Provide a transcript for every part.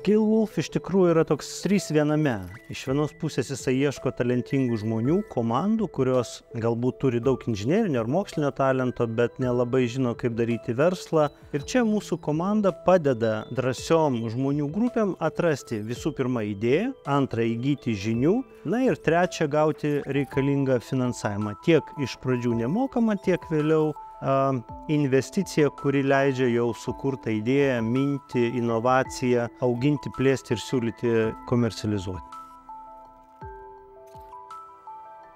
Skillwolf iš tikrųjų yra toks 3 viename. Iš vienos pusės jisai ieško talentingų žmonių, komandų, kurios galbūt turi daug inžinerinio ar mokslinio talento, bet nelabai žino, kaip daryti verslą. Ir čia mūsų komanda padeda drąsiom žmonių grupėm atrasti visų pirma idėją, antrą įgyti žinių, na ir trečią gauti reikalingą finansavimą. Tiek iš pradžių nemokamą, tiek vėliau investicija, kuri leidžia jau sukurtą idėją, mintį, inovaciją, auginti, plėsti ir siūlyti komercializuoti.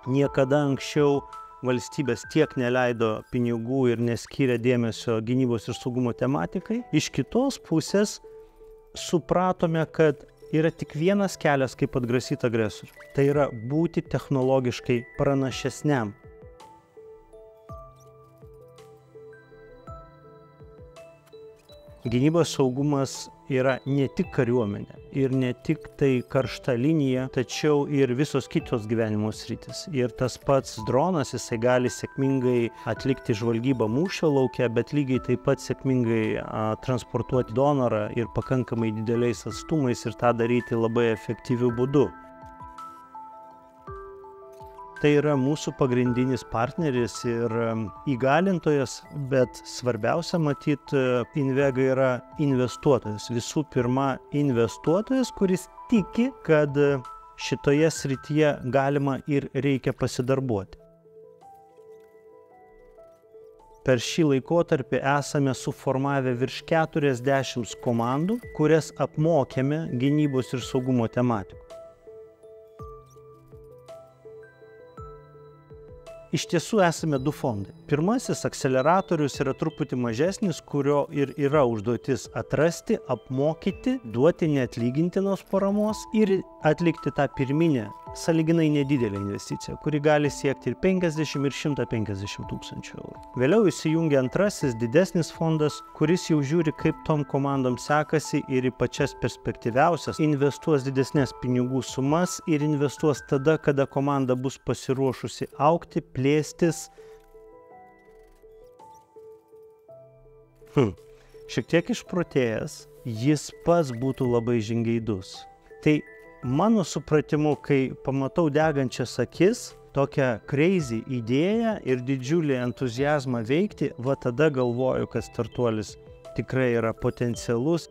Niekada anksčiau valstybės tiek neleido pinigų ir neskyrė dėmesio gynybos ir saugumo tematikai. Iš kitos pusės supratome, kad yra tik vienas kelias, kaip atgrasyti agresorių. Tai yra būti technologiškai pranašesniam. Gynybos saugumas yra ne tik kariuomenė ir ne tik tai karšta linija, tačiau ir visos kitos gyvenimo sritys. Ir tas pats dronas, jisai gali sėkmingai atlikti žvalgybą mūšio lauke, bet lygiai taip pat sėkmingai transportuoti donorą ir pakankamai dideliais atstumais ir tą daryti labai efektyviu būdu. Tai yra mūsų pagrindinis partneris ir įgalintojas, bet svarbiausia matyti, Invega yra investuotojas. Visų pirma, investuotojas, kuris tiki, kad šitoje srityje galima ir reikia pasidarbuoti. Per šį laikotarpį esame suformavę virš 40 komandų, kurias apmokėme gynybos ir saugumo tematikų. Iš tiesų esame 2 fondai. Pirmasis akceleratorius yra truputį mažesnis, kurio ir yra užduotis atrasti, apmokyti, duoti neatlygintinos paramos ir atlikti tą pirminę, sąlyginai nedidelę investiciją, kuri gali siekti ir 50 ir 150 tūkstančių eurų. Vėliau įsijungia antrasis, didesnis fondas, kuris jau žiūri, kaip tom komandom sekasi ir į pačias perspektyviausias, investuos didesnės pinigų sumas ir investuos tada, kada komanda bus pasiruošusi augti, plėstis. Šiek tiek išprotėjęs, jis pats būtų labai žingeidus. Tai mano supratimu, kai pamatau degančias akis, tokią crazy idėją ir didžiulį entuziazmą veikti, va tada galvoju, kad startuolis tikrai yra potencialus.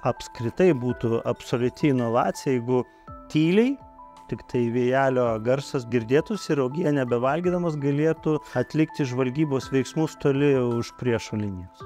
Apskritai būtų absoliuti inovacija, jeigu tyliai, tik tai vėjelio garsas girdėtųsi ir uogienę bevalgydamas galėtų atlikti žvalgybos veiksmus toli už priešo linijos.